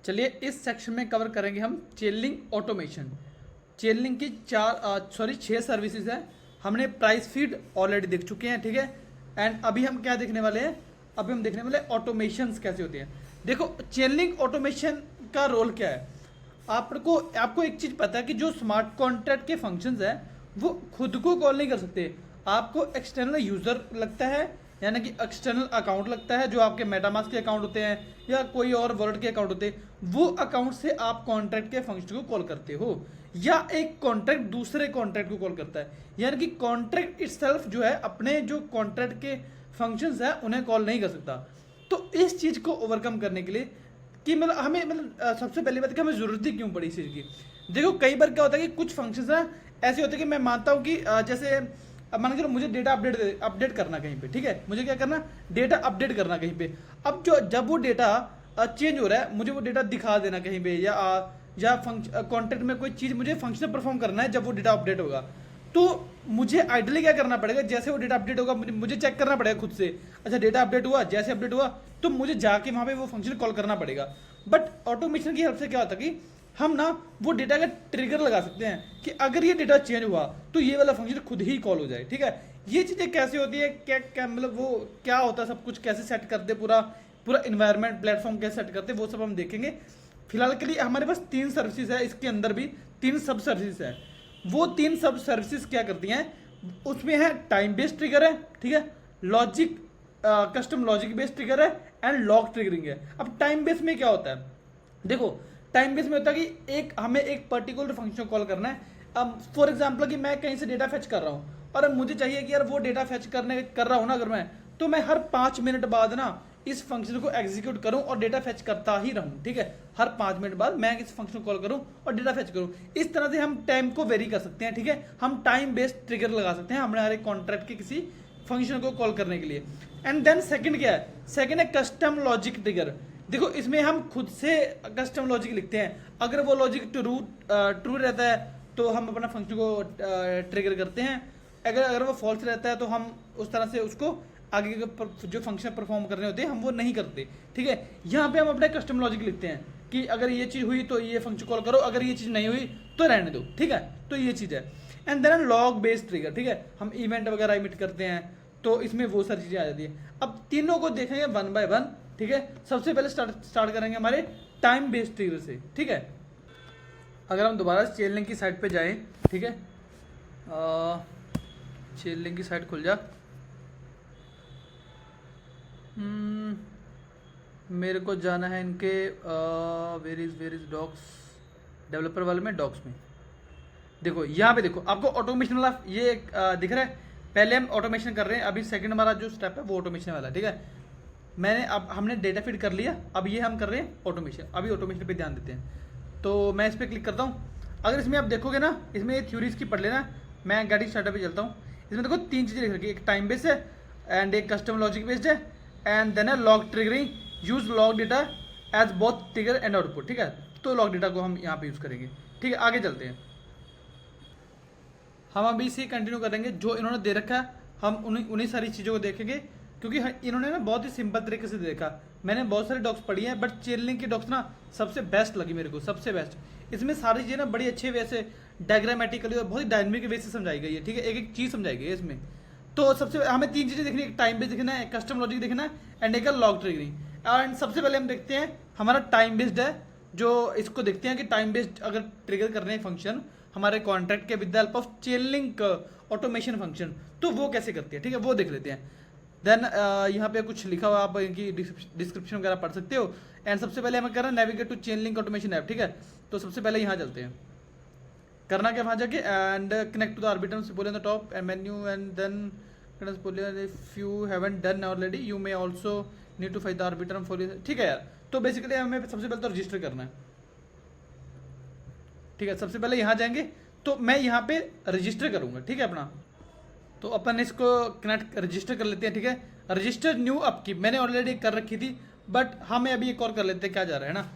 चलिए इस सेक्शन में कवर करेंगे हम चेनलिंग ऑटोमेशन। चेनलिंग की 6 सर्विसेज हैं। हमने प्राइस फीड ऑलरेडी देख चुके हैं, ठीक है। एंड अभी हम क्या देखने वाले हैं, अभी हम देखने वाले ऑटोमेशंस कैसे होते हैं। देखो चेनलिंग ऑटोमेशन का रोल क्या है। आपको एक चीज़ पता है कि जो स्मार्ट कॉन्ट्रैक्ट के फंक्शंस हैं वो खुद को कॉल नहीं कर सकते। आपको एक्सटर्नल यूज़र लगता है, यानी कि एक्सटर्नल अकाउंट लगता है जो आपके मेटामास्क के अकाउंट होते हैं या कोई और वॉलेट के अकाउंट होते हैं। वो अकाउंट से आप कॉन्ट्रैक्ट के फंक्शन को कॉल करते हो, या एक कॉन्ट्रैक्ट दूसरे कॉन्ट्रैक्ट को कॉल करता है। यानी कि कॉन्ट्रैक्ट इटसेल्फ जो है अपने जो कॉन्ट्रैक्ट के फंक्शंस है उन्हें कॉल नहीं कर सकता। तो इस चीज़ को ओवरकम करने के लिए कि मतलब हमें सबसे पहली बात कि हमें ज़रूरत ही क्यों पड़ी इस चीज़ की। देखो कई बार क्या होता है कि कुछ फंक्शंस ना ऐसे होते हैं कि मैं मानता हूँ कि जैसे अब मान के चलो मुझे डेटा अपडेट करना कहीं पे, ठीक है। मुझे क्या करना, डेटा अपडेट करना कहीं पे। अब जब वो डेटा चेंज हो रहा है मुझे वो डेटा दिखा देना कहीं पे, या कॉन्टेक्ट में कोई चीज़ मुझे फंक्शन परफॉर्म करना है जब वो डेटा अपडेट होगा। तो मुझे आइडियली क्या करना पड़ेगा, जैसे वो डेटा अपडेट होगा मुझे चेक करना पड़ेगा खुद से। अच्छा डेटा अपडेट हुआ, जैसे अपडेट हुआ तो मुझे जाके वहाँ पे वो फंक्शन कॉल करना पड़ेगा। बट ऑटोमेशन की हेल्प से क्या होता है कि हम ना वो डेटा का ट्रिगर लगा सकते हैं कि अगर ये डेटा चेंज हुआ तो ये वाला फंक्शन खुद ही कॉल हो जाए, ठीक है। ये चीज़ें कैसे होती है, क्या क्या मतलब वो क्या होता है, सब कुछ कैसे सेट करते, पूरा पूरा इन्वायरमेंट प्लेटफॉर्म कैसे सेट करते, वो सब हम देखेंगे। फिलहाल के लिए हमारे पास 3 सर्विसेज है, इसके अंदर भी 3 सब सर्विसेज है। वो 3 सब सर्विसेज क्या करती हैं, उसमें है टाइम बेस्ड ट्रिगर है, ठीक है, logic custom logic based trigger है एंड लॉग ट्रिगरिंग है। अब टाइम बेस्ड में क्या होता है, देखो टाइम बेस में होता है कि हमें एक पर्टिकुलर फंक्शन कॉल करना है। अब फॉर एग्जांपल कि मैं कहीं से डेटा फेच कर रहा हूँ और अब मुझे चाहिए कि यार वो डेटा फेच कर रहा हूँ ना अगर मैं, तो मैं हर 5 मिनट बाद ना इस फंक्शन को एग्जीक्यूट करूं और डेटा फेच करता ही रहूं, ठीक है। हर 5 मिनट बाद मैं इस फंक्शन को कॉल करूं और डेटा फेच करूं। इस तरह से हम टाइम को वेरी कर सकते हैं, ठीक है। हम टाइम बेस्ड ट्रिगर लगा सकते हैं हमारे कॉन्ट्रैक्ट के किसी फंक्शन को कॉल करने के लिए। एंड देन सेकंड क्या है, सेकंड है कस्टम लॉजिक ट्रिगर। देखो इसमें हम खुद से कस्टम लॉजिक लिखते हैं। अगर वो लॉजिक ट्रू रहता है तो हम अपना फंक्शन को ट्रिगर करते हैं। अगर वो फॉल्स रहता है तो हम उस तरह से उसको आगे के जो फंक्शन परफॉर्म करने होते हैं हम वो नहीं करते, ठीक है। यहाँ पे हम अपना कस्टम लॉजिक लिखते हैं कि अगर ये चीज़ हुई तो ये फंक्शन कॉल करो, अगर ये चीज़ नहीं हुई तो रहने दो, ठीक है। तो ये चीज़ है। And then log based trigger, ठीक है। हम इवेंट वगैरह इमिट करते हैं तो इसमें वो सारी चीज़ें आ जाती है। अब तीनों को देखेंगे वन बाय वन, ठीक है। सबसे पहले स्टार्ट करेंगे हमारे टाइम बेस्ड ट्रिगर से, ठीक है। अगर हम दोबारा चेनलिंग की साइट पे जाएं, ठीक है, चेनलिंग की साइट खुल जा। मेरे को जाना है इनके वेर इज डॉक्स डेवलपर वाले में, डॉक्स में। देखो यहाँ पे देखो आपको ऑटोमेशन वाला ये दिख रहा है। पहले हम ऑटोमेशन कर रहे हैं, अभी सेकंड हमारा जो स्टेप है वो ऑटोमेशन वाला, ठीक है। अब हमने डेटा फीड कर लिया, अब ये हम कर रहे हैं ऑटोमेशन। अभी ऑटोमेशन पे ध्यान देते हैं। तो मैं इस पर क्लिक करता हूँ। अगर इसमें आप देखोगे ना, इसमें थ्योरीज की पढ़ लेना। मैं गाड़ी स्टार्टअप पे चलता हूँ। इसमें देखो 3 चीज़ें लिख रखी है, एक टाइम बेस्ड है एंड एक कस्टम लॉजिक बेस्ड है एंड देन है log triggering, use log data as both trigger and output, ठीक है। तो लॉग डेटा को हम यहाँ पे यूज़ करेंगे, ठीक है। आगे चलते हैं, हम अभी इसे कंटिन्यू करेंगे जो इन्होंने दे रखा है। हम उन्हीं सारी चीज़ों को देखेंगे क्योंकि इन्होंने ना बहुत ही सिंपल तरीके से देखा। मैंने बहुत सारे डॉक्स पढ़ी हैं बट चेनलिंग की डॉक्स ना सबसे बेस्ट लगी मेरे को, सबसे बेस्ट। इसमें सारी चीज़ें ना बड़ी अच्छे वे से डायग्रामेटिकली और बहुत ही डायनेमिक वे से समझाई गई है, ठीक है। एक एक चीज़ समझाई गई है इसमें। तो सबसे हमें 3 चीज़ें देखनी है, एक टाइम बेस्ड देखना है, एक कस्टम लॉजिक देखना है एंड एक लॉग ट्रिगरिंग। एंड सबसे पहले हम देखते हैं हमारा टाइम बेस्ड है, जो इसको देखते हैं कि टाइम बेस्ड अगर ट्रिगर करने हैं फंक्शन हमारे कॉन्ट्रैक्ट के with the help of Chainlink automation function, तो वो कैसे करती है, ठीक है, वो देख लेते हैं। देन यहाँ पे कुछ लिखा हुआ, आप इनकी डिस्क्रिप्शन वगैरह पढ़ सकते हो। एंड सबसे पहले हमें करना है navigate to Chainlink automation app, ठीक है। तो सबसे पहले यहाँ चलते हैं। करना क्या वहाँ जाके, and connect to the arbiter symbol on the top and menu and then if you haven't done already you may also need to find the arbiter for, ठीक है यार। तो बेसिकली हमें सबसे पहले तो रजिस्टर करना है, ठीक है। सबसे पहले यहाँ जाएंगे तो मैं यहाँ पे रजिस्टर करूँगा, ठीक है अपना। तो अपन इसको कनेक्ट रजिस्टर कर लेते हैं, ठीक है। रजिस्टर न्यू अपकीप मैंने ऑलरेडी कर रखी थी बट हमें अभी एक और कर लेते हैं, क्या जा रहा है ना।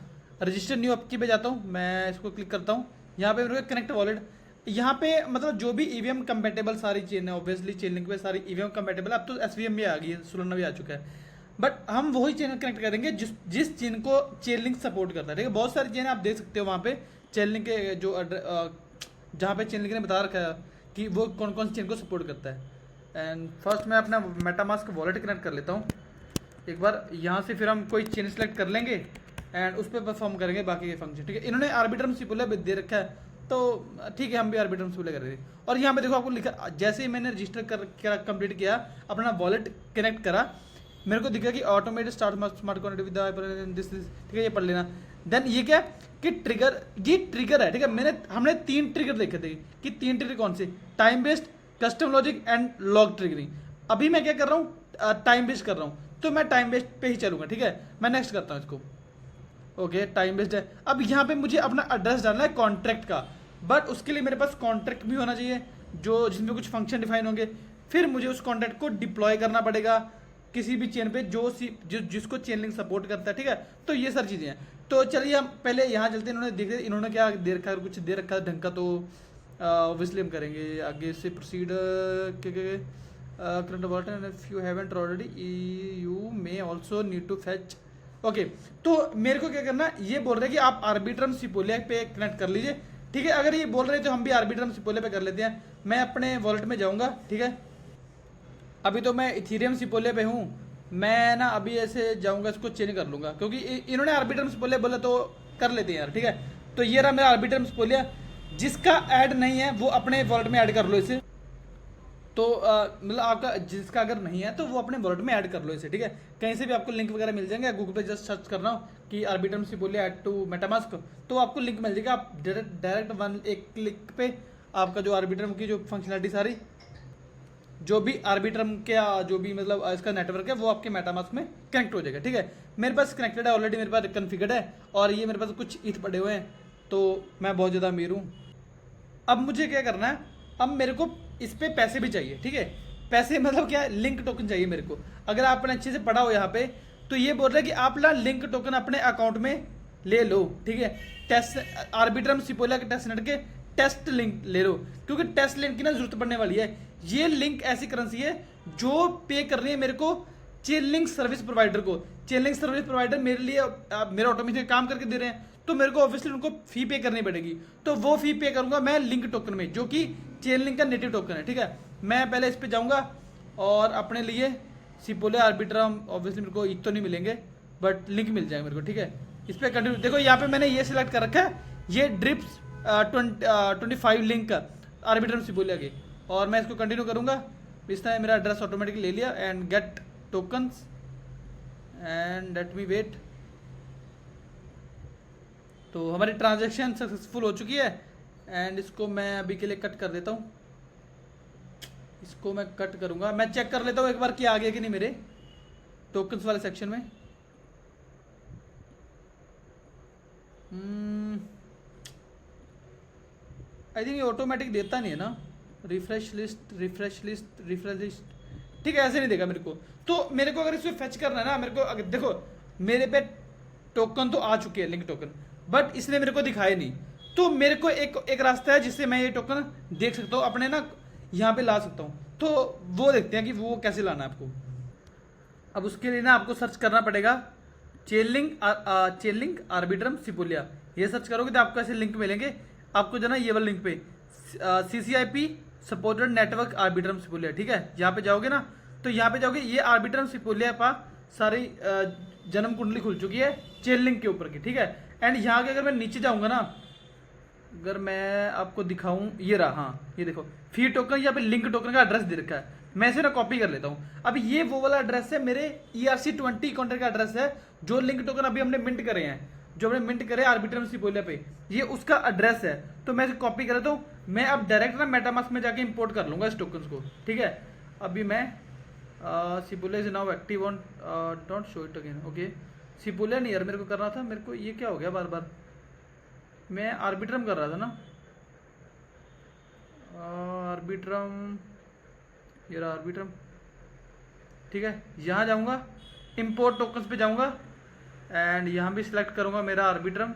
रजिस्टर न्यू अपकीप पे जाता हूँ, मैं इसको क्लिक करता हूँ। यहाँ पे मेरे को कनेक्ट वॉलेट, यहाँ पे मतलब जो भी ईवीएम कंपेटेबल सारी चेन है, ऑब्वियसली चेनलिंक पे सारी ईवीएम कंपेटेबल। अब तो एसवीएम भी आ गई है, सुलना भी आ चुका है। बट हम वही चेन कनेक्ट करेंगे जिस चेन को चेन लिंक सपोर्ट करता है, ठीक है। बहुत सारी चेन आप देख सकते हो वहाँ पे चेन लिंक के जो जहाँ पे चेन लिंक ने बता रखा है कि वो कौन कौन सी चेन को सपोर्ट करता है। एंड फर्स्ट मैं अपना मेटामास्क वॉलेट कनेक्ट कर लेता हूँ एक बार यहाँ से, फिर हम कोई चेन सेलेक्ट कर लेंगे एंड उस पर परफॉर्म करेंगे बाकी के फंक्शन, ठीक है। इन्होंने आर्बिट्रम सिपुला दे रखा है तो ठीक है, हम भी आर्बिट्रम सिपुला कर रहे हैं। और यहाँ पे देखो आपको लिखा, जैसे ही मैंने रजिस्टर कर कंप्लीट किया, अपना वॉलेट कनेक्ट करा, मेरे को दिखा कि automatic start smart contact with this, ठीक है, ये पढ़ लेना। देन ये क्या कि ट्रिगर, ये ट्रिगर है, ठीक है। हमने 3 ट्रिगर देखे थे कि 3 ट्रिगर कौन से, time based, custom logic and log triggering. अभी मैं क्या कर रहा हूँ, टाइम बेस्ड कर रहा हूँ, तो मैं टाइम बेस्ड पे ही चलूंगा, ठीक है। मैं नेक्स्ट करता हूँ इसको, ओके, टाइम बेस्ड है। अब यहाँ पे मुझे अपना एड्रेस डालना है कॉन्ट्रैक्ट का, बट उसके लिए मेरे पास कॉन्ट्रैक्ट भी होना चाहिए जो जिसमें कुछ फंक्शन डिफाइन होंगे। फिर मुझे उस कॉन्ट्रैक्ट को डिप्लॉय करना पड़ेगा किसी भी चेन पे जिसको चेन लिंक सपोर्ट करता है, ठीक है। तो ये सारी चीज़ें हैं। तो चलिए हम पहले यहाँ चलते हैं। इन्होंने क्या दे रखा है, कुछ दे रखा है ढंग का, तो ऑब्वियसली हम करेंगे आगे से proceed. Current wallet and if you haven't already you may also need to fetch, okay. तो मेरे को क्या करना है, ये बोल रहे हैं कि आप आर्बिट्रम सिपोलिया पे कनेक्ट कर लीजिए, ठीक है। अगर ये बोल रहे हैं तो हम भी आर्बिट्रम सिपोलिया पे कर लेते हैं। मैं अपने वॉलेट में जाऊंगा, ठीक है। अभी तो मैं इथीरियम सिपोलिया पे हूँ, मैं ना अभी ऐसे जाऊंगा, इसको चेंज कर लूंगा क्योंकि इन्होंने आर्बिट्रम सिपोलिया बोला तो कर लेते हैं यार, ठीक है। तो ये रहा मेरा आर्बिट्रम सिपोलिया, जिसका ऐड नहीं है वो अपने वॉलेट में ऐड कर लो इसे। तो मतलब आपका जिसका अगर नहीं है तो वो अपने वॉलेट में ऐड कर लो इसे, ठीक है। कहीं से भी आपको लिंक वगैरह मिल जाएंगे, गूगल पे जस्ट सर्च करना हो कि आर्बिट्रम सिपोलिया ऐड टू मेटामास्क, तो आपको लिंक मिल जाएगा। आप डायरेक्ट एक क्लिक पे आपका जो आर्बिट्रम की जो फंक्शनलिटी सारी, जो भी आर्बिट्रम का जो भी मतलब इसका नेटवर्क है, वो आपके मेटामास्क में कनेक्ट हो जाएगा, ठीक है। मेरे पास कनेक्टेड है ऑलरेडी, मेरे पास कन्फिगर्ड है, और ये मेरे पास कुछ ईथ पड़े हुए हैं, तो मैं बहुत ज़्यादा अमीर हूँ। अब मुझे क्या करना है, अब मेरे को इस पे पैसे भी चाहिए, ठीक है। पैसे मतलब क्या, लिंक टोकन चाहिए मेरे को। अगर आपने अच्छे से पढ़ा हो यहाँ पे, तो ये बोल रहा है कि आप ना लिंक टोकन अपने अकाउंट में ले लो, ठीक है। टेस्ट आर्बिट्रम सिपोलिया के टेस्ट नेट के टेस्ट लिंक ले लो, क्योंकि टेस्ट लिंक की ना जरूरत पड़ने वाली है। ये लिंक ऐसी करेंसी है जो पे कर रही है मेरे को चेन लिंक सर्विस प्रोवाइडर को। चेन लिंक सर्विस प्रोवाइडर मेरे लिए मेरा ऑटोमेशन काम करके दे रहे हैं, तो मेरे को ऑब्वियसली उनको फी पे करनी पड़ेगी। तो वो फी पे करूंगा मैं लिंक टोकन में, जो कि चेन लिंक का नेटिव टोकन है, ठीक है। मैं पहले इस पे जाऊंगा और अपने लिए सिपोलिया आर्बिट्रम, ऑब्वियसली मेरे को एक तो नहीं मिलेंगे बट लिंक मिल जाएगा मेरे को, ठीक है। इस पर कंटिन्यू, देखो यहाँ पे मैंने ये सिलेक्ट कर रखा है, ये ड्रिप्स 25 लिंक आर्बिट्रम सिपोलिया के, और मैं इसको कंटिन्यू करूंगा। इस तरह मेरा एड्रेस ऑटोमेटिकली ले लिया and get tokens and let me wait. तो हमारी ट्रांजैक्शन सक्सेसफुल हो चुकी है एंड इसको मैं अभी के लिए कट कर देता हूँ। इसको मैं कट करूंगा, मैं चेक कर लेता हूँ एक बार कि आ गया कि नहीं मेरे टोकन्स वाले सेक्शन में। आई थिंक ये ऑटोमेटिक देता नहीं है ना, रिफ्रेश लिस्ट, ठीक है, ऐसे नहीं देगा मेरे को। तो मेरे को अगर इसमें फेच करना है ना, मेरे को अगर देखो मेरे पे टोकन तो आ चुके हैं, लिंक टोकन, बट इसने मेरे को दिखाया नहीं। तो मेरे को एक रास्ता है जिससे मैं ये टोकन देख सकता हूँ, अपने ना यहाँ पे ला सकता हूँ। तो वो देखते हैं कि वो कैसे लाना है आपको। अब उसके लिए ना आपको सर्च करना पड़ेगा चेन लिंक आर्बिट्रम सिपोलिया, ये सर्च करोगे तो आपको ऐसे लिंक मिलेंगे। आपको जो ना ये वाला लिंक पे CCIP सपोर्टेड नेटवर्क आर्बिट्रम सिपोलिया, ठीक है। यहाँ पे जाओगे ना, तो यहाँ पे जाओगे, ये आर्बिट्रम सिपोलिया पा सारी जन्म कुंडली खुल चुकी है चेन लिंक के ऊपर की, ठीक है। एंड यहाँ के अगर मैं नीचे जाऊंगा ना, अगर मैं आपको दिखाऊं, ये रहा, हाँ ये देखो फी टोकन, यहाँ पे लिंक टोकन का एड्रेस दे रखा है। मैं इसे ना कॉपी कर लेता हूँ। अब ये वो वाला एड्रेस है, मेरे ERC20 कॉन्ट्रैक्ट का एड्रेस है, जो लिंक टोकन अभी हमने मिंट करे हैं, जो हमने मिंट करे आर्बिट्रम सिपोलिया पे, ये उसका एड्रेस है। तो मैं इसे कॉपी कर लेता हूँ। मैं अब डायरेक्ट ना मेटामास्क में जाके इंपोर्ट कर लूंगा इस टोकन को, ठीक है। अभी मैं सिपोलिया is now active on, don't show it again, okay. सिपोलिया नहीं यार मेरे को करना था, मेरे को ये क्या हो गया बार बार, मैं आर्बिट्रम कर रहा था ना, आर्बिट्रम, ये रहा आर्बिट्रम, ठीक है। यहाँ जाऊँगा, इंपोर्ट टोकन्स पे जाऊँगा एंड यहाँ भी सिलेक्ट करूँगा मेरा आर्बिट्रम,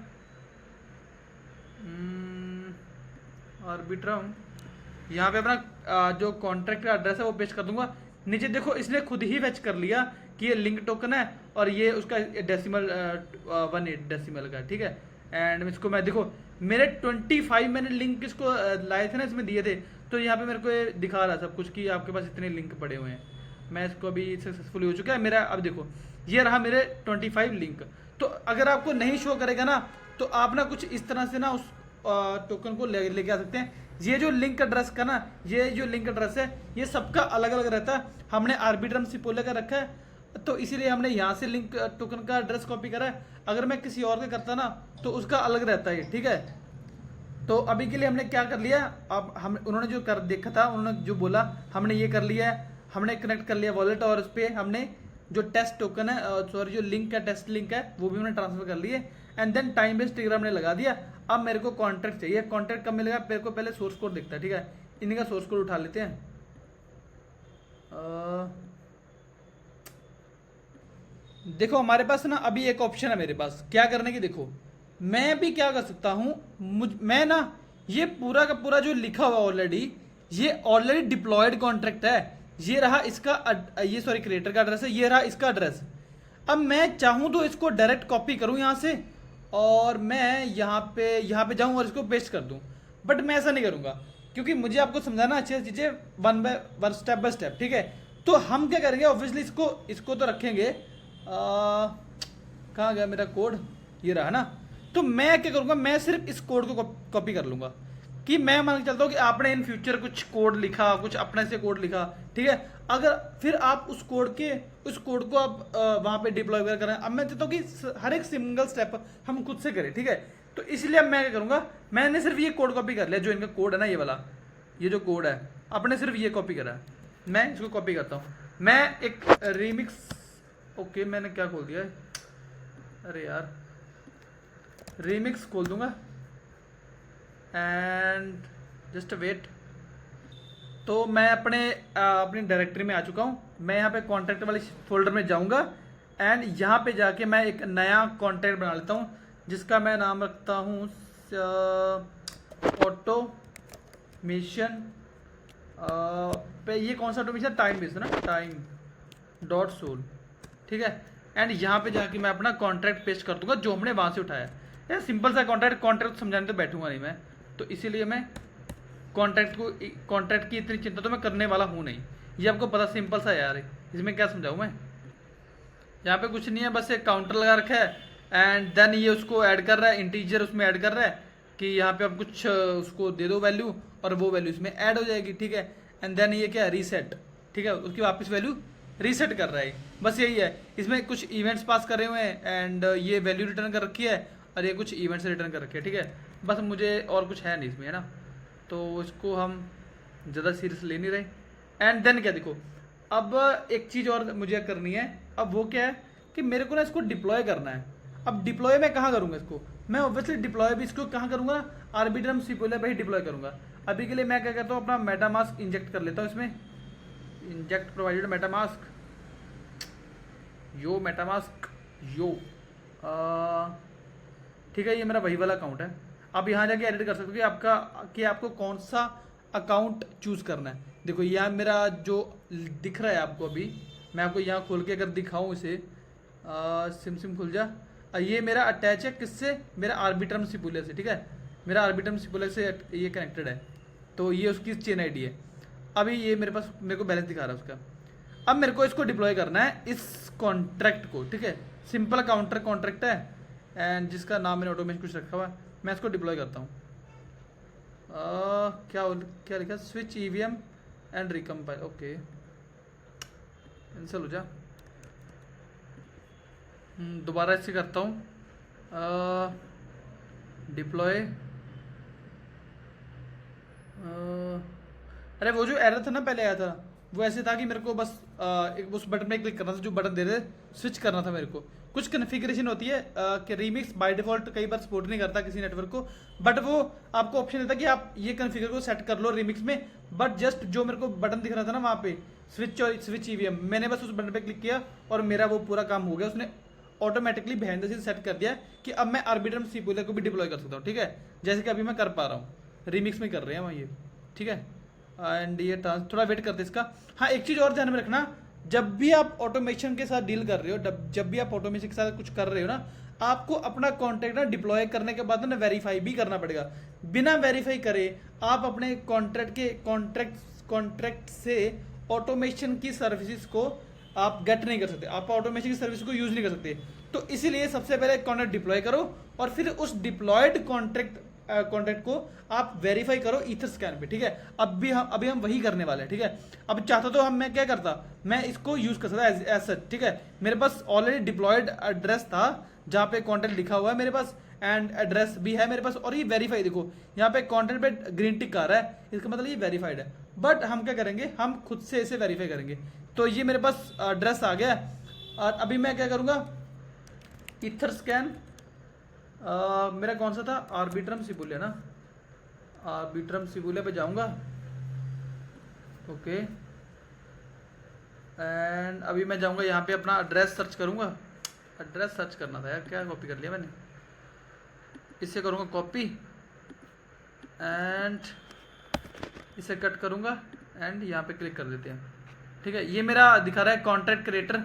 यहाँ पे अपना जो कॉन्ट्रैक्ट का एड्रेस है वो पेस्ट कर दूंगा। नीचे देखो इसने खुद ही फेच कर लिया कि ये लिंक टोकन है और ये उसका डेसिमल 1/8 डेसिमल का, ठीक है। एंड इसको मैं देखो मेरे 25 मैंने लिंक इसको लाए थे ना, इसमें दिए थे, तो यहाँ पे मेरे को ये दिखा रहा सब कुछ कि आपके पास इतने लिंक पड़े हुए हैं। मैं इसको अभी सक्सेसफुली हो चुका है मेरा। अब देखो ये रहा मेरे 25 लिंक। तो अगर आपको नहीं शो करेगा ना, तो आप ना कुछ इस तरह से ना उस टोकन को लेके आ सकते हैं। ये जो लिंक एड्रेस का ना, ये जो लिंक एड्रेस है ये सबका अलग अलग रहता है। हमने आर्बिट्रम सिपोले का रखा है, तो इसीलिए हमने यहाँ से लिंक टोकन का एड्रेस कॉपी करा है। अगर मैं किसी और का करता ना तो उसका अलग रहता है, ठीक है। तो अभी के लिए हमने क्या कर लिया, अब हम उन्होंने जो कर देखा था, उन्होंने जो बोला हमने ये कर लिया है। हमने कनेक्ट कर लिया वॉलेट और उस पर हमने जो टेस्ट टोकन है, सॉरी जो लिंक है, टेस्ट लिंक है, वो भी हमने ट्रांसफर कर लिए। And then time based trigger हमने लगा दिया। अब मेरे को कॉन्ट्रैक्ट चाहिए। कॉन्ट्रैक्ट कब मिलेगा, मेरे को पहले सोर्स कोड दिखता है, ठीक है। इन्हीं का सोर्स कोड उठा लेते हैं। देखो हमारे पास ना अभी एक ऑप्शन है मेरे पास क्या करने की। देखो मैं भी क्या कर सकता हूं, मैं ना ये पूरा का पूरा जो लिखा हुआ ऑलरेडी, ये ऑलरेडी डिप्लॉयड कॉन्ट्रैक्ट है। ये रहा इसका ये सॉरी क्रिएटर का एड्रेस है, ये रहा इसका एड्रेस। अब मैं चाहूं तो इसको डायरेक्ट कॉपी करूं यहां से और मैं यहाँ पे जाऊं और इसको पेस्ट कर दूं। बट मैं ऐसा नहीं करूंगा क्योंकि मुझे आपको समझाना अच्छी चीजें one by one, step by step, ठीक है। तो हम क्या करेंगे, ऑब्वियसली इसको तो रखेंगे। कहाँ गया मेरा कोड, ये रहा ना। तो मैं क्या करूंगा, मैं सिर्फ इस कोड को कॉपी कर लूंगा कि मैं मान के चलता हूँ कि आपने इन फ्यूचर कुछ कोड लिखा, कुछ अपने से कोड लिखा, ठीक है। अगर फिर आप उस कोड को आप वहां पे डिप्लॉय वगैरह करें। अब मैं चाहता हूँ कि हर एक सिंगल स्टेप हम खुद से करें, ठीक है। तो इसलिए अब मैं क्या करूंगा, मैंने सिर्फ ये कोड कॉपी कर लिया, जो इनका कोड है ना, ये वाला, ये जो कोड है आपने सिर्फ ये कॉपी करा है। मैं इसको कॉपी करता हूँ। मैं एक रीमिक्स, ओके मैंने क्या खोल दिया है, अरे यार, रीमिक्स खोल दूंगा एंड जस्ट वेट। तो मैं अपनी डायरेक्टरी में आ चुका हूँ। मैं यहाँ पे कॉन्टैक्ट वाले फोल्डर में जाऊँगा एंड यहाँ पे जाके मैं एक नया कॉन्टैक्ट बना लेता हूँ जिसका मैं नाम रखता हूँ ऑटोमेशन। पे ये कौन सा ऑटोमेशन, टाइम बेस्ड ना, टाइम डॉट सोल, ठीक है। एंड यहाँ पे जाके मैं अपना कॉन्ट्रैक्ट पेस्ट कर दूंगा जो हमने वहाँ से उठाया। यार सिंपल सा कॉन्ट्रैक्ट समझाने तो बैठूंगा नहीं मैं, तो इसीलिए मैं कॉन्ट्रैक्ट की इतनी चिंता तो मैं करने वाला हूँ नहीं। ये आपको पता सिंपल सा यार है, इसमें क्या समझाऊँ मैं। यहाँ पे कुछ नहीं है, बस एक काउंटर लगा रखा है एंड देन ये उसको ऐड कर रहा है, इंटीजर उसमें ऐड कर रहा है कि यहाँ पे आप कुछ उसको दे दो वैल्यू और वो वैल्यू इसमें ऐड हो जाएगी, ठीक है। एंड देन ये क्या है, रीसेट, ठीक है, उसकी वापस वैल्यू रीसेट कर रहा है। बस यही है, इसमें कुछ इवेंट्स पास करे हुए हैं एंड ये वैल्यू रिटर्न कर रखी है और ये कुछ इवेंट्स रिटर्न कर रखे हैं, ठीक है। बस मुझे और कुछ है नहीं इसमें, है ना। तो इसको हम ज़्यादा सीरियस ले नहीं रहे। एंड देन क्या देखो, अब एक चीज़ और मुझे करनी है। अब वो क्या है कि मेरे को ना इसको डिप्लॉय करना है। अब डिप्लॉय मैं कहाँ करूँगा इसको, मैं ऑब्वियसली डिप्लॉय भी इसको कहाँ करूँगा, आर्बिट्रम सिपोले पे ही डिप्लॉय करूँगा। अभी के लिए मैं क्या करता हूँ, अपना मेटामास्क इंजेक्ट कर लेता हूँ इसमें। इंजेक्ट प्रोवाइडेड मेटामास्क, यो मेटामास्क यो, ठीक है। ये मेरा वही वाला अकाउंट है। आप यहाँ जाके एडिट कर सकते हो कि आपको कौन सा अकाउंट चूज करना है। देखो यहाँ मेरा जो दिख रहा है आपको, अभी मैं आपको यहाँ खोल के अगर दिखाऊँ इसे, सिम खुल जा। ये मेरा अटैच है किससे, मेरा आर्बिट्रम सिपोले से, ठीक है। मेरा आर्बिट्रम सिपोले से ये कनेक्टेड है, तो ये उसकी चेन आईडी है। अभी ये मेरे को बैलेंस दिखा रहा है उसका। अब मेरे को इसको डिप्लॉय करना है इस कॉन्ट्रैक्ट को, ठीक है। सिंपल काउंटर कॉन्ट्रैक्ट है एंड जिसका नाम मैंने ऑटोमेशन कुछ रखा हुआ है। मैं इसको डिप्लॉय करता हूँ। क्या लिखा, switch EVM and recompile, okay cancel हो जा। दोबारा इससे करता हूँ डिप्लॉय। अरे वो जो एरर था ना पहले आया था, वो ऐसे था कि मेरे को बस एक उस बटन में क्लिक करना था, जो बटन दे रहे स्विच करना था मेरे को। कुछ कन्फिगरेशन होती है कि रीमिक्स बाय डिफॉल्ट कई बार सपोर्ट नहीं करता किसी नेटवर्क को, बट वो आपको ऑप्शन देता कि आप ये कन्फिगर को सेट कर लो रीमिक्स में। बट जस्ट जो मेरे को बटन दिख रहा था ना वहाँ पे स्विच ईवीएम, मैंने बस उस बटन पे क्लिक किया और मेरा वो पूरा काम हो गया। उसने automatically behind the scene set कर दिया कि अब मैं आर्बिट्रम सिपोले को भी डिप्लॉय कर सकता हूँ, ठीक है। जैसे कि अभी मैं कर पा रहा हूँ, रीमिक्स में कर रहे हैं वहाँ ये, ठीक है। एंड ये थोड़ा वेट करते इसका। हाँ एक चीज़ और ध्यान में रखना, जब भी आप ऑटोमेशन के साथ डील कर रहे हो, जब भी आप ऑटोमेशन के साथ कुछ कर रहे हो ना, आपको अपना कॉन्ट्रैक्ट ना डिप्लॉय करने के बाद ना वेरीफाई भी करना पड़ेगा। बिना वेरीफाई करे आप अपने कॉन्ट्रैक्ट से ऑटोमेशन की सर्विसेज को आप गेट नहीं कर सकते, आप ऑटोमेशन की सर्विस को यूज नहीं कर सकते। तो इसीलिए सबसे पहले कॉन्ट्रैक्ट डिप्लॉय करो और फिर उस डिप्लॉयड कॉन्ट्रैक्ट को आप वेरीफाई करो ईथर स्कैन पे, ठीक है। अभी हम वही करने वाले हैं, ठीक है। अब चाहता तो मैं क्या करता, मैं इसको यूज कर सकता एज सच, ठीक है। मेरे पास ऑलरेडी डिप्लॉयड एड्रेस था जहाँ पे कॉन्ट्रैक्ट लिखा हुआ है मेरे पास, एंड एड्रेस भी है मेरे पास, और ये वेरीफाई, देखो यहाँ पे कॉन्ट्रैक्ट पे ग्रीन टिक आ रहा है, इसका मतलब ये वेरीफाइड है। बट हम क्या करेंगे, हम खुद से इसे वेरीफाई करेंगे। तो ये मेरे पास एड्रेस आ गया, और अभी मैं क्या करूँगा, ईथर स्कैन मेरा कौन सा था, आर्बिट्रम सिबुलिया ना, आर्बिट्रम सिबुलिया पे जाऊंगा, ओके। एंड अभी मैं जाऊंगा यहाँ पे अपना एड्रेस सर्च करूंगा, एड्रेस सर्च करना था यार, क्या कॉपी कर लिया मैंने, इससे करूंगा कॉपी एंड इसे कट करूंगा एंड यहाँ पे क्लिक कर देते हैं, ठीक है। ये मेरा दिखा रहा है कॉन्ट्रैक्ट क्रिएटर,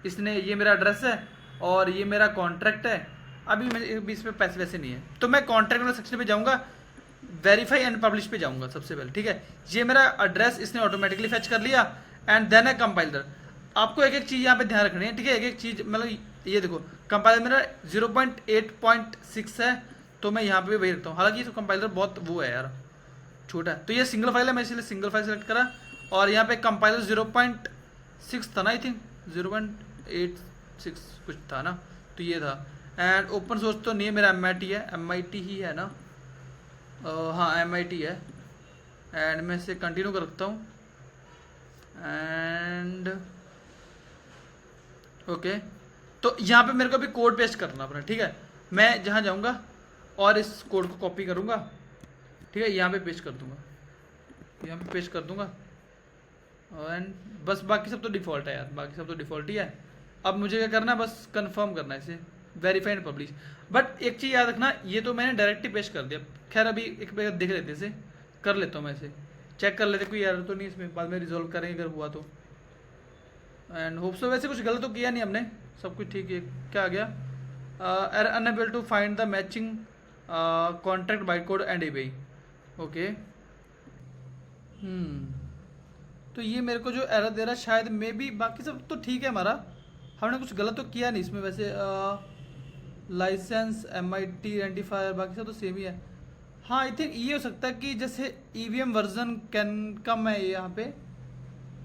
इसने, ये मेरा एड्रेस है और ये मेरा कॉन्ट्रैक्ट है। अभी मेरे बीच में पैसे वैसे नहीं है, तो मैं कॉन्ट्रैक्ट वाले सेक्शन पे जाऊंगा, वेरीफाई एंड पब्लिश पे जाऊंगा सबसे पहले, ठीक है। ये मेरा एड्रेस इसने ऑटोमेटिकली फेच कर लिया, एंड देन है कंपाइलर। आपको एक एक चीज़ यहाँ पे ध्यान रखनी है, ठीक है। एक एक चीज़, मतलब ये देखो कंपाइलर मेरा 0.8.6 है, तो मैं यहाँ पे भी वही रखता हूँ। हालांकि तो कंपाइलर बहुत वो है यार, छोटा है, तो ये सिंगल फाइल है, मैं इसलिए सिंगल फाइल सेलेक्ट करा। और यहाँ पे कंपाइलर 0.6 था ना, आई थिंक 0.86 कुछ था ना, तो ये था। एंड ओपन सोर्स तो नहीं है मेरा, MIT है, MIT ही है ना, हाँ MIT है। एंड मैं इसे कंटिन्यू कर सकता हूँ एंड ओके। तो यहाँ पे मेरे को भी कोड पेस्ट करना अपना, ठीक है। मैं जहाँ जाऊँगा और इस कोड को कॉपी करूँगा, ठीक है, यहाँ पे पेस्ट कर दूँगा, यहाँ पे पेस्ट कर दूँगा एंड बस, बाकी सब तो डिफ़ॉल्ट है यार, बाकी सब तो डिफ़ॉल्ट ही है। अब मुझे क्या करना है, बस कंफर्म करना है इसे, वेरीफाई एंड पब्लिश। बट एक चीज़ याद रखना, ये तो मैंने डायरेक्ट ही पेस्ट कर दिया। खैर अभी एक बार देख लेते इसे, कर लेता हूँ मैं इसे, चेक कर लेते कोई एरर तो नहीं इसमें, बाद में रिजॉल्व करेंगे अगर हुआ तो। एंड होप सो, वैसे कुछ गलत तो किया नहीं हमने, सब कुछ ठीक है। क्या आ गया, error unable to find the matching contract byte code and ABI, okay. तो ये मेरे को जो एरर दे रहा है, शायद मे बी, बाकी सब तो ठीक है हमारा, हमने कुछ गलत तो किया नहीं इसमें वैसे। लाइसेंस MIT आइडेंटिफायर बाकी सब तो सेम ही है। हाँ आई थिंक ये हो सकता है कि जैसे EVM वर्जन कैन कम है यहाँ पे,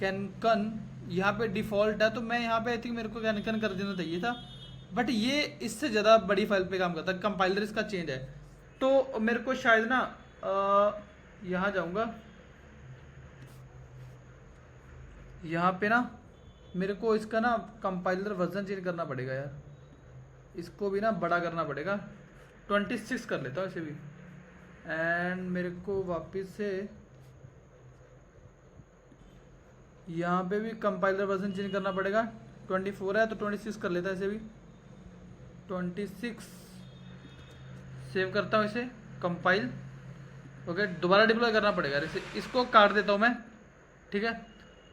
कैन यहाँ पे डिफ़ॉल्ट है, तो मैं यहाँ पे आई थिंक मेरे को कैन कर देना चाहिए था। बट ये इससे ज़्यादा बड़ी फाइल पे काम करता है, कंपाइलर इसका चेंज है। तो मेरे को शायद ना यहाँ जाऊँगा, यहाँ पे ना मेरे को इसका ना कंपाइलर वर्जन चेंज करना पड़ेगा यार, इसको भी ना बड़ा करना पड़ेगा, 26 कर लेता हूँ इसे भी। एंड मेरे को वापस से यहाँ पे भी कंपाइलर वर्जन चेंज करना पड़ेगा, 24 है तो 26 कर लेता है इसे भी, 26 सेव करता हूँ इसे, कंपाइल, ओके। दोबारा डिप्लॉय करना पड़ेगा इसे, इसको काट देता हूँ मैं, ठीक है।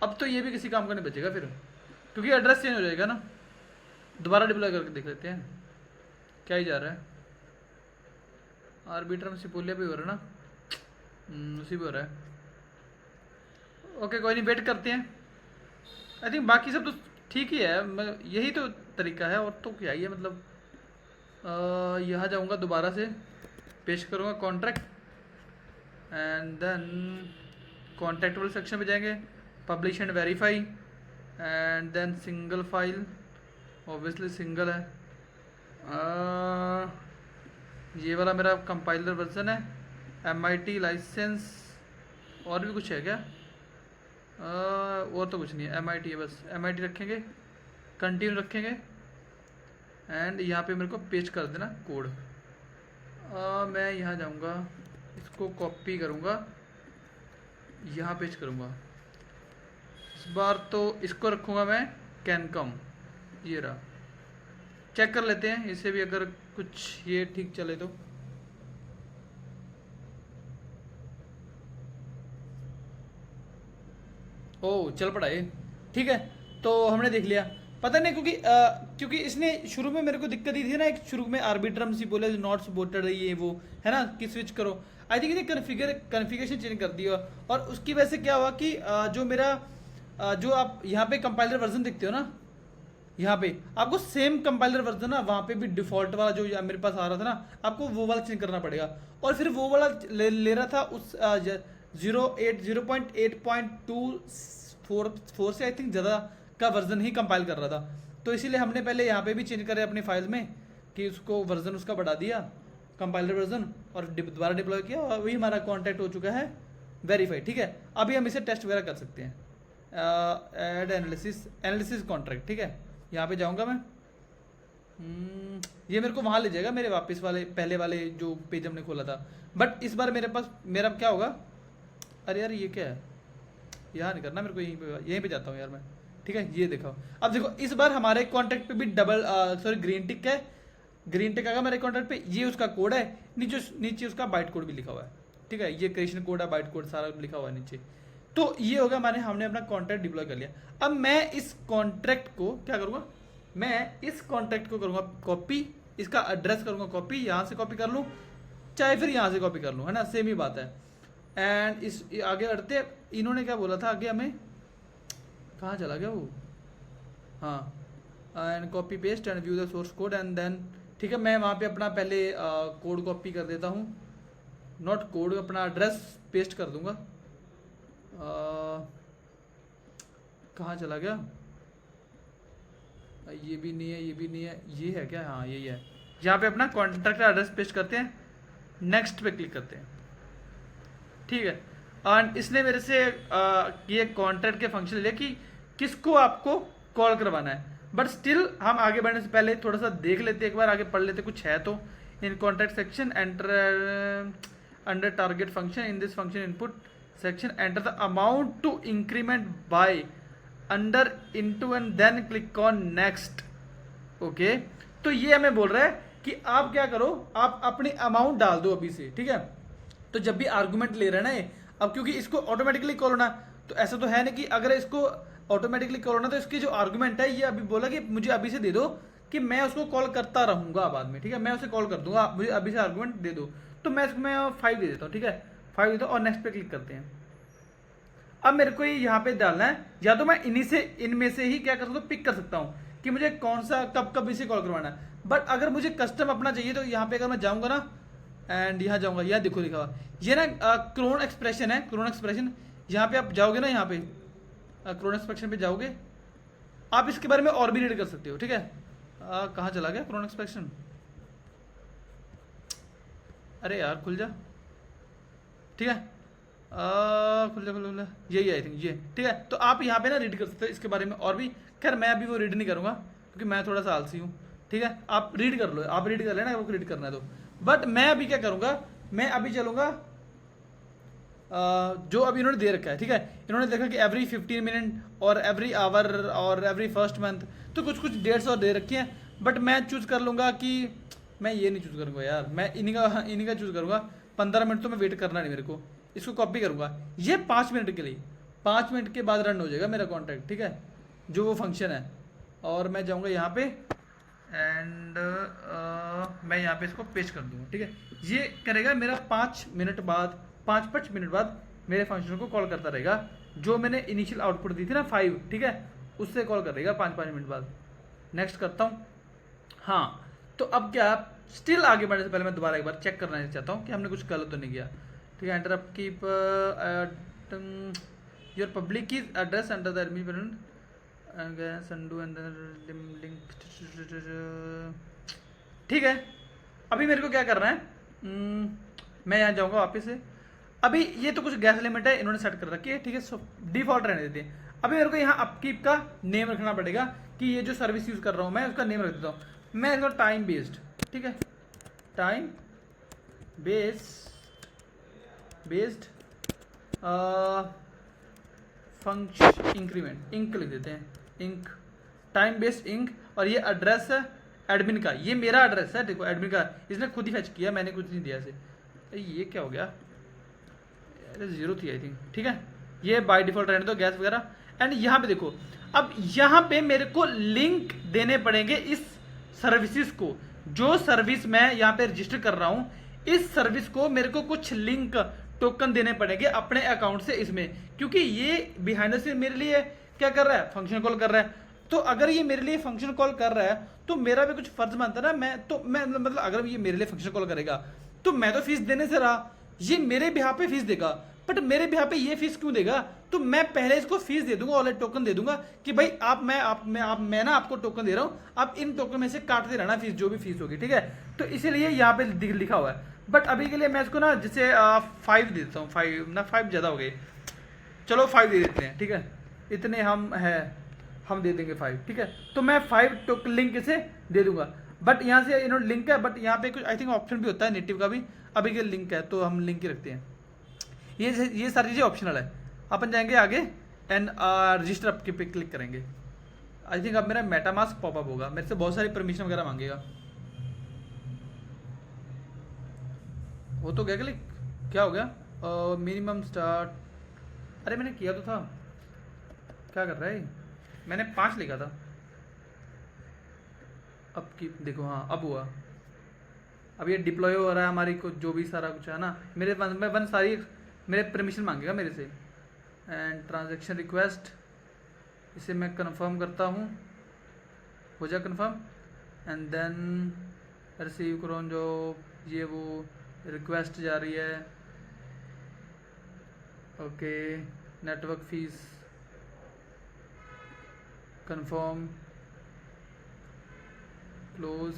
अब तो ये भी किसी काम का नहीं बचेगा फिर, क्योंकि एड्रेस चेंज हो जाएगा ना। दोबारा डिप्लॉय करके देख लेते हैं क्या ही जा रहा है। आर्बिट्रम सिपोलिया पे हो रहा है ना, उसी पे हो रहा है, ओके कोई नहीं, वेट करते हैं। आई थिंक बाकी सब तो ठीक ही है, यही तो तरीका है, और तो क्या ही है मतलब। यहाँ जाऊँगा, दोबारा से पेश करूँगा कॉन्ट्रैक्ट, एंड देन कॉन्ट्रैक्ट वाले सेक्शन में जाएंगे, publish and verify, and then single file, obviously single है। ये वाला मेरा कंपाइलर वर्जन है, MIT लाइसेंस, और भी कुछ है क्या, और तो कुछ नहीं है, MIT है बस, MIT रखेंगे, कंटिन्यू रखेंगे, एंड यहाँ पे मेरे को पेस्ट कर देना कोड। मैं यहाँ जाऊँगा, इसको कॉपी करूँगा, यहाँ पेस्ट करूँगा, इस बार तो इसको रखूँगा मैं कैनकम, ये रहा। चेक कर लेते हैं इसे भी, अगर कुछ ये ठीक चले तो। ओ चल पड़ा ये, ठीक है। तो हमने देख लिया। पता नहीं क्योंकि इसने शुरू में मेरे को दिक्कत दी थी ना, एक शुरू में आर्बिट्रम सी बोले नॉट सपोर्टेड है ये वो, है ना, कि स्विच करो। आई थिंक इसने कन्फिगरेशन चेंज कर दिया, और उसकी वजह से क्या हुआ कि जो मेरा जो आप यहाँ पे कंपाइलर वर्जन देखते हो ना, यहाँ पे आपको सेम कंपाइलर वर्जन ना वहाँ पे भी डिफॉल्ट वाला जो मेरे पास आ रहा था ना, आपको वो वाला चेंज करना पड़ेगा। और फिर वो वाला ले रहा था उस 0.8.2 से आई थिंक ज़्यादा का वर्जन ही कंपाइल कर रहा था। तो इसीलिए हमने पहले यहाँ पे भी चेंज करे अपनी फाइल में कि उसको वर्जन उसका बढ़ा दिया, कंपाइलर वर्जन, और दोबारा डिप्लॉय किया, और वही हमारा कॉन्टैक्ट हो चुका है वेरीफाइड। ठीक है, अभी हम इसे टेस्ट वगैरह कर सकते हैं। एड एनालिसिस कॉन्ट्रैक्ट, ठीक है, यहाँ पे जाऊँगा मैं। ये मेरे को वहाँ ले जाएगा, मेरे वापस वाले पहले वाले जो पेज हमने खोला था। बट इस बार मेरा क्या होगा, अरे यार ये क्या है, यहाँ नहीं करना मेरे को, यहीं पे जाता हूँ यार मैं। ठीक है, ये देखो, अब देखो इस बार हमारे कॉन्ट्रैक्ट पे भी ग्रीन टिक है, ग्रीन टिक आएगा मेरे कॉन्ट्रैक्ट पे। ये उसका कोड है, नीचे उसका बाइट कोड भी लिखा हुआ है। ठीक है, ये क्रिएशन कोड है, बाइट कोड सारा लिखा हुआ है नीचे। तो ये होगा हमने अपना कॉन्ट्रैक्ट डिप्लॉय कर लिया। अब मैं इस कॉन्ट्रैक्ट को क्या करूँगा, मैं इस कॉन्ट्रैक्ट को करूँगा कॉपी, इसका एड्रेस करूँगा कॉपी, यहाँ से कॉपी कर लूँ चाहे फिर यहाँ से कॉपी कर लूँ, है ना, सेम ही बात है। एंड इस आगे बढ़ते, इन्होंने क्या बोला था आगे हमें, कहाँ चला गया वो, हाँ, and copy paste and view the source code and then, ठीक है, मैं वहाँ पे अपना पहले कोड कॉपी कर देता हूँ, नॉट कोड, अपना एड्रेस पेस्ट कर दूंगा। कहाँ चला गया, ये भी नहीं है, ये भी नहीं है, ये है क्या, हाँ यही है। यहाँ पे अपना कॉन्ट्रैक्ट का एड्रेस पेस्ट करते हैं, नेक्स्ट पे क्लिक करते हैं। ठीक है, एंड इसने मेरे से ये कॉन्ट्रैक्ट के फंक्शन ले कि किसको आपको कॉल करवाना है। बट स्टिल हम आगे बढ़ने से पहले थोड़ा सा देख लेते, एक बार आगे पढ़ लेते कुछ है तो। In contract section enter under target function, in this function input section enter the amount to increment by under into and then click on next. Okay, तो ये हमें बोल रहा है कि आप क्या करो, आप अपनी अमाउंट डाल दो अभी से। ठीक है, तो जब भी आर्गुमेंट ले रहे हैं ना, अब क्योंकि इसको ऑटोमेटिकली कॉल होना, तो ऐसा तो है नहीं कि अगर इसको ऑटोमेटिकली कॉल होना तो इसकी जो आर्गुमेंट है ये अभी बोला कि मुझे अभी से दे दो कि मैं उसको कॉल करता रहूंगा बाद में। ठीक है, मैं उसे कॉल कर दूंगा, मुझे अभी से आर्गुमेंट दे दो। तो मैं इसको 5 दे देता हूँ। ठीक है, 5 देता हूँ और नेक्स्ट पे क्लिक करते हैं। अब मेरे को यहाँ पे डालना है, या तो मैं इनमें से ही क्या कर सकता हूँ, पिक कर सकता हूँ कि मुझे कौन सा कब इसे कॉल करवाना है। बट अगर मुझे कस्टम अपना चाहिए तो यहाँ पे अगर मैं जाऊँगा ना, एंड यहाँ जाऊँगा, यह देखो लिखा हुआ ये ना क्रोन एक्सप्रेशन है, क्रोन एक्सप्रेशन। यहाँ पे आप जाओगे ना, यहाँ पे क्रोन एक्सप्रेशन पे जाओगे, आप इसके बारे में और भी रीड कर सकते हो। ठीक है, कहाँ चला गया क्रोन एक्सप्रेशन, अरे यार खुल जा। ठीक है, खुल जा, यही आई थिंक ये। ठीक है, तो आप यहाँ पे ना रीड कर सकते हो इसके बारे में और भी। खैर मैं अभी वो रीड नहीं करूँगा क्योंकि मैं थोड़ा सा आलसी हूँ। ठीक है, आप रीड कर लो, आप रीड कर लेना, आपको रीड करना है तो। बट मैं अभी क्या करूँगा, मैं अभी चलूँगा जो अभी इन्होंने दे रखा है। ठीक है, इन्होंने देखा कि एवरी 15 मिनट और एवरी आवर और एवरी फर्स्ट मंथ, तो कुछ डेट्स और दे रखी हैं। बट मैं चूज़ कर लूँगा कि मैं ये नहीं चूज़ करूँगा यार, मैं इन्हीं का चूज़ करूँगा। 15 मिनट तो मैं वेट करना नहीं मेरे को, इसको कॉपी करूँगा। ये 5 मिनट के लिए, 5 मिनट के बाद रन हो जाएगा मेरा कॉन्ट्रैक्ट। ठीक है, जो वो फंक्शन है। और मैं जाऊँगा यहाँ पे एंड मैं यहाँ पे इसको पेस्ट कर दूँगा। ठीक है, ये करेगा मेरा 5 मिनट बाद, 5 मिनट बाद मेरे फंक्शन को कॉल करता रहेगा। जो मैंने इनिशियल आउटपुट दी थी ना 5, ठीक है, उससे कॉल करेगा 5 मिनट बाद। नेक्स्ट करता हूँ। हाँ, तो अब क्या, स्टिल आगे बढ़ने से पहले मैं दोबारा एक बार चेक करना चाहता हूँ कि हमने कुछ गलत तो नहीं किया। ठीक है, enter up keep your public key address under the admin संडू एंड लिंक। ठीक है, अभी मेरे को क्या करना है, मैं यहाँ जाऊँगा वापस से। अभी ये तो कुछ गैस लिमिट है इन्होंने सेट कर रखी है। ठीक है, सो डिफॉल्ट रहने देते हैं। अभी मेरे को यहाँ अपकीप का नेम रखना पड़ेगा कि ये जो सर्विस यूज़ कर रहा हूँ मैं उसका नेम रख देता हूँ। मैं इसका टाइम बेस्ड, ठीक है, time based function increment, inc लिख देते हैं, इंक, टाइम बेस्ड इंक। और ये एड्रेस है एडमिन का, ये मेरा एड्रेस है, देखो एडमिन का, इसने खुद ही फेच किया, मैंने कुछ नहीं दिया इसे। ये क्या हो गया, 0 थी आई थिंक। ठीक है, ये बाय डिफॉल्ट रहने दो, गैस वगैरह। एंड यहाँ पे देखो, अब यहाँ पे मेरे को लिंक देने पड़ेंगे इस सर्विसेज को। जो सर्विस मैं यहाँ पे रजिस्टर कर रहा हूँ, इस सर्विस को मेरे को कुछ लिंक टोकन देने पड़ेंगे अपने अकाउंट से इसमें, क्योंकि ये बिहाइंड द सीन मेरे लिए क्या कर रहा है, फंक्शन कॉल कर रहा है। तो अगर ये मेरे लिए फंक्शन कॉल कर रहा है तो मेरा भी कुछ फर्ज बनता है ना। मैं मतलब अगर ये मेरे लिए फंक्शन कॉल करेगा तो मैं तो फीस देने से रहा, ये मेरे बिहाफ पे फीस देगा, बट मेरे बिहाफ पे ये फीस क्यों देगा? तो मैं पहले इसको फीस दे दूंगा, ऑलरेडी टोकन दे दूंगा कि भाई मैं ना आपको टोकन दे रहा हूँ, आप इन टोकन में से काटते रहना फीस, जो भी फीस होगी, ठीक है। तो इसीलिए यहाँ पे लिखा हुआ है। बट अभी के लिए मैं इसको ना जैसे 5 दे देता हूँ, 5 ना 5 ज़्यादा हो गए, चलो 5 दे देते हैं, ठीक है। इतने हम दे देंगे 5, ठीक है। तो मैं 5 टोकन लिंक इसे दे दूंगा। बट यहाँ से इन्होंने लिंक है, बट यहाँ पे कुछ आई थिंक ऑप्शन भी होता है नेटिव का भी, अभी के लिंक है तो हम लिंक ही रखते हैं। ये सारी चीज़ें ऑप्शनल है। अपन जाएंगे आगे एंड रजिस्टर अप पे क्लिक करेंगे। आई थिंक अब मेरा मेटामास्क पॉपअप होगा, मेरे से बहुत सारी परमिशन वगैरह मांगेगा। हो तो गया क्लिक, क्या हो गया? मिनिमम स्टार्ट, अरे मैंने किया तो था, क्या कर रहा है? मैंने 5 लिखा था, अब की देखो, हाँ अब हुआ। अब ये डिप्लॉय हो रहा है हमारी को, जो भी सारा कुछ है ना मेरे पास, मैं वन सारी मेरे परमिशन मांगेगा मेरे से। एंड ट्रांजैक्शन रिक्वेस्ट, इसे मैं कंफर्म करता हूँ, हो जाए कंफर्म। एंड देन रिसीव करो, जो ये वो रिक्वेस्ट जा रही है। Okay, network fees confirm, close.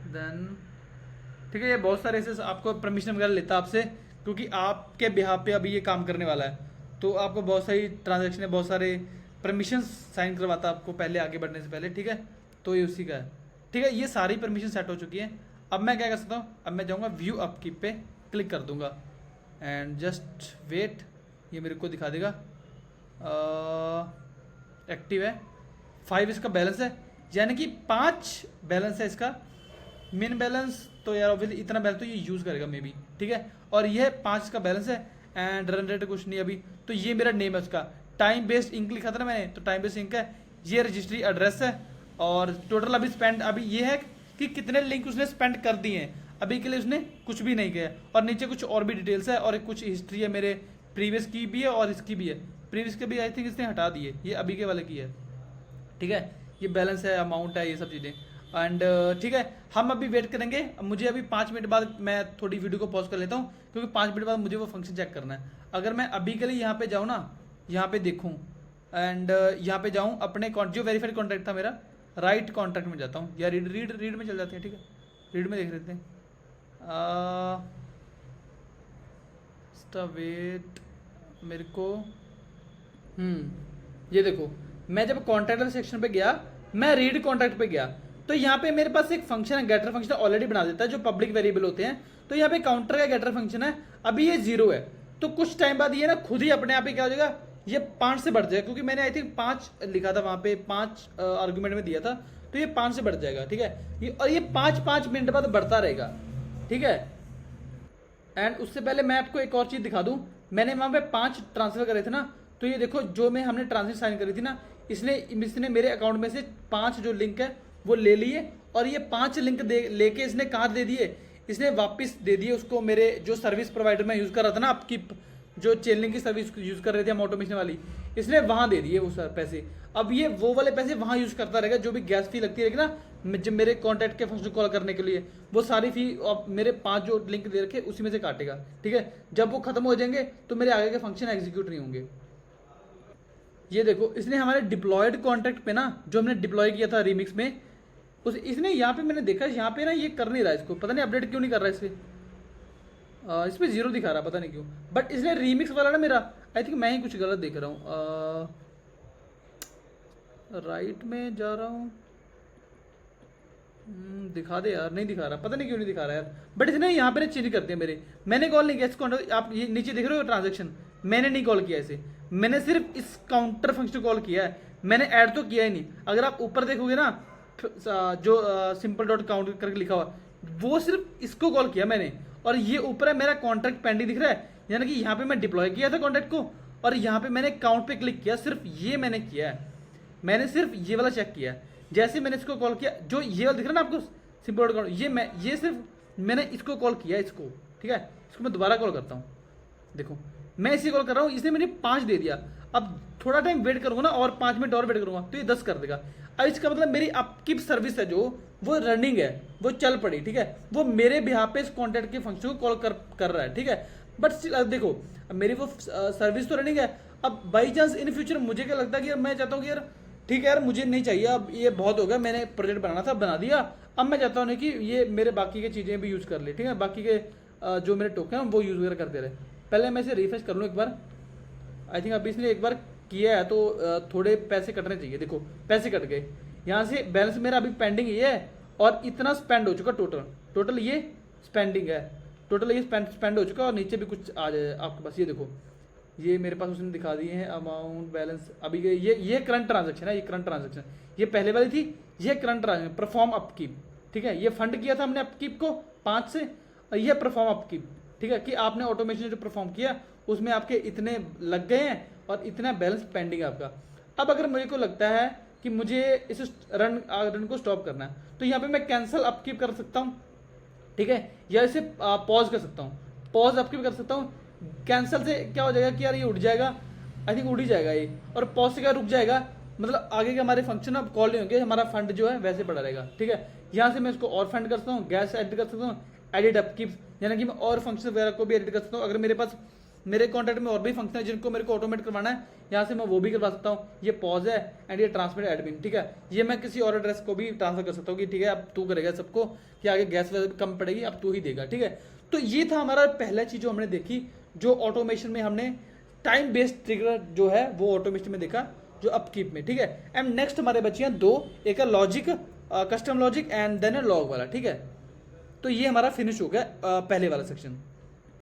Then ठीक है, ये बहुत सारे ऐसे आपको परमिशन वगैरह लेता है आपसे, क्योंकि आपके बिहाफ पे अभी ये काम करने वाला है, तो आपको बहुत सारी ट्रांजैक्शन है, बहुत सारे परमिशन साइन करवाता है आपको पहले, आगे बढ़ने से पहले, ठीक है। तो ये उसी का है, ठीक है। ये सारी परमिशन सेट हो चुकी है। अब मैं क्या कर सकता हूँ, अब मैं जाऊँगा व्यू अपकीप पे क्लिक कर दूंगा एंड जस्ट वेट, ये मेरे को दिखा देगा एक्टिव है। 5 इसका बैलेंस है, यानी कि 5 बैलेंस है इसका। मिन बैलेंस तो यार ऑब्वियसली इतना बैलेंस तो ये यूज़ करेगा मे बी, ठीक है। और ये 5 का बैलेंस है एंड रन रेट कुछ नहीं अभी। तो ये मेरा नेम है उसका, टाइम बेस्ड इंक लिखा था ना मैंने, तो टाइम बेस्ड इंक है। ये रजिस्ट्री एड्रेस है और टोटल अभी स्पेंड, अभी ये है कि कितने लिंक उसने स्पेंड कर दिए हैं। अभी के लिए उसने कुछ भी नहीं किया। और नीचे कुछ और भी डिटेल्स है और कुछ हिस्ट्री है, मेरे प्रीवियस की भी है और इसकी भी है। प्रीवियस के भी आई थिंक इसने हटा दिए, ये अभी के वाले की है, ठीक है। ये बैलेंस है, अमाउंट है, ये सब चीज़ें। एंड ठीक है, हम अभी वेट करेंगे। मुझे अभी 5 मिनट बाद मैं थोड़ी वीडियो को पॉज कर लेता हूँ, क्योंकि 5 मिनट बाद मुझे वो फंक्शन चेक करना है। अगर मैं अभी के लिए यहाँ पे जाऊँ ना, यहाँ पे देखूँ एंड यहाँ पे जाऊँ अपने जो वेरीफाइड कॉन्टैक्ट था मेरा, राइट कॉन्टैक्ट में जाता हूँ, या रीड में चल जाते हैं, ठीक है। रीड में देख लेते हैं। वेट मेरे को ये देखो, मैं जब कॉन्टैक्ट सेक्शन पे गया, मैं रीड कॉन्टैक्ट पे गया, तो यहाँ पे मेरे पास एक फंक्शन है, गेटर फंक्शन ऑलरेडी बना देता है, जो पब्लिक वेरिएबल होते हैं। तो यहाँ पे काउंटर का गेटर फंक्शन है, अभी ये 0 है, तो कुछ टाइम बाद ये ना खुद ही अपने आप ही क्या हो जाएगा, ये 5 से बढ़ जाएगा, क्योंकि मैंने आई थिंक 5 लिखा था वहाँ पे, 5 आर्गूमेंट में दिया था, तो ये 5 से बढ़ जाएगा, ठीक है। और ये 5-5 मिनट बाद बढ़ता रहेगा, ठीक है। एंड उससे पहले मैं आपको एक और चीज़ दिखा दूँ, मैंने वहाँ पे 5 ट्रांसफर करे थे ना, तो ये देखो जो में हमने ट्रांसफर साइन करी थी ना, इसने मेरे अकाउंट में से 5 जो लिंक है वो ले लिए, और ये 5 लिंक लेके इसने कहाँ दे दिए, इसने वापस दे दिए उसको, मेरे जो सर्विस प्रोवाइडर में यूज़ कर रहा था ना, आपकी जो चेनलिंक की सर्विस यूज़ कर रहे थे हम ऑटोमेशन वाली, इसने वहाँ दे दिए वो सर पैसे। अब ये वो वाले पैसे वहाँ यूज़ करता रहेगा, जो भी गैस फी लगती रहेगी ना जब मेरे कॉन्टैक्ट के फंक्शन कॉल करने के लिए, वो सारी फी मेरे 5 जो लिंक दे रखे उसी में से काटेगा, ठीक है। जब वो खत्म हो जाएंगे तो मेरे आगे के फंक्शन एग्जीक्यूट नहीं होंगे। ये देखो, इसने हमारे डिप्लॉयड कॉन्टैक्ट पे ना, जो हमने डिप्लॉय किया था रीमिक्स में, इसने यहाँ पे मैंने देखा यहाँ पे ना ये कर नहीं रहा, इसको पता नहीं अपडेट क्यों नहीं कर रहा इस पे 0 दिखा रहा, पता नहीं क्यों। बट इसने रीमिक्स वाला ना मेरा, आई थिंक मैं ही कुछ गलत देख रहा हूँ, राइट में जा रहा हूँ, दिखा दे यार, नहीं दिखा रहा, पता नहीं क्यों नहीं दिखा रहा यार। बट इसने यहाँ पे चेंज कर दिया मेरे, मैंने कॉल नहीं किया इस काउंटर, आप ये नीचे देख रहे हो ट्रांजेक्शन, मैंने नहीं कॉल किया इसे, मैंने सिर्फ इस काउंटर फंक्शन कॉल किया है, मैंने ऐड तो किया ही नहीं। अगर आप ऊपर देखोगे ना, जो सिंपल डॉट काउंट करके लिखा हुआ, वो सिर्फ इसको कॉल किया मैंने, और ये ऊपर है मेरा कॉन्ट्रैक्ट पेंडिंग दिख रहा है, यानी कि यहाँ पे मैं डिप्लॉय किया था कॉन्ट्रैक्ट को और यहाँ पे मैंने काउंट पे क्लिक किया, सिर्फ ये मैंने किया है, मैंने सिर्फ ये वाला चेक किया है। जैसे मैंने इसको कॉल किया, जो ये वाला दिख रहा है ना आपको सिंपल अकाउंट, ये सिर्फ मैंने इसको कॉल किया इसको, ठीक है। इसको मैं दोबारा कॉल करता हूँ, देखो मैं इसी कॉल कर रहा हूँ, इसने मैंने 5 दे दिया। अब थोड़ा टाइम वेट करूंगा ना और 5 मिनट और वेट करूंगा तो ये 10 कर देगा। अब इसका मतलब मेरी अपकीप सर्विस है जो वो रनिंग है, वो चल पड़ी, ठीक है। वो मेरे बिहाफ पे इस कॉन्टैक्ट के फंक्शन को कॉल कर रहा है, ठीक है। बट देखो अब मेरी वो सर्विस तो रनिंग है। अब बाई चांस इन फ्यूचर मुझे क्या लगता है कि यार मैं चाहता हूँ कि यार ठीक है यार मुझे नहीं चाहिए, अब ये बहुत हो गया, मैंने प्रोजेक्ट बनाना था बना दिया, अब मैं चाहता हूँ कि ये मेरे बाकी के चीज़ें भी यूज़ कर ले, ठीक है। बाकी के जो मेरे टोकन हैं वो यूज़ वगैरह करते रहे। पहले मैं इसे रिफ्रेश कर लूँ एक बार। आई थिंक अभी इसने एक बार किया है तो थोड़े पैसे कटने चाहिए, देखो पैसे कट गए। यहाँ से बैलेंस मेरा अभी पेंडिंग ये है और इतना स्पेंड हो चुका टोटल ये स्पेंडिंग है, टोटल ये स्पेंड हो चुका और नीचे भी कुछ आ जाए आपके पास, ये देखो ये मेरे पास उसने दिखा दिए हैं अमाउंट बैलेंस। अभी ये करंट ट्रांजेक्शन है, ये करंट ट्रांजेक्शन, ये पहले वाली थी, ये करंट ट्रांजेक्शन परफॉर्म अपकीप, ठीक है। ये फंड किया था हमने अपकीप को 5 से और ये परफॉर्म अपकीप, ठीक है, कि आपने ऑटोमेशन जो परफॉर्म किया उसमें आपके इतने लग गए हैं और इतना बैलेंस पेंडिंग है आपका। अब अगर मुझे को लगता है कि मुझे इस रन को स्टॉप करना है तो यहाँ पे मैं कैंसिल अपकीप कर सकता हूँ, ठीक है, या इसे पॉज कर सकता हूँ, पॉज अपकीप कर सकता हूँ। कैंसिल से क्या हो जाएगा कि यार ये उड़ जाएगा, आई थिंक उड़ ही जाएगा ये, और पॉज से क्या रुक जाएगा, मतलब आगे के हमारे फंक्शन अब कॉल नहीं होंगे, हमारा फंड जो है वैसे पड़ा रहेगा, ठीक है। यहाँ से मैं इसको और फंड कर सकता हूँ, गैस एडिट कर सकता हूँ, एडिट अपकीप, यानी कि मैं और फंक्शन वगैरह को भी एडिट कर सकता हूँ। अगर मेरे पास मेरे कॉन्टैक्ट में और भी फंक्शन है जिनको मेरे को ऑटोमेट करवाना है, यहाँ से मैं वो भी करवा सकता हूँ। ये पॉज है एंड ये ट्रांसमिट एडमिन, ठीक है। ये मैं किसी और एड्रेस को भी ट्रांसफर कर सकता हूँ कि ठीक है अब तू करेगा सबको, कि आगे गैस कम पड़ेगी अब तू ही देगा, ठीक है। तो ये था हमारा पहला चीज जो हमने देखी, जो ऑटोमेशन में हमने टाइम बेस्ड ट्रिगर जो है वो ऑटोमेशन में देखा, जो अपकीप में, ठीक है। एंड नेक्स्ट हमारे बचे हैं 2, एक है logic, custom logic and then log वाला, ठीक है। तो ये हमारा फिनिश हो गया पहले वाला सेक्शन।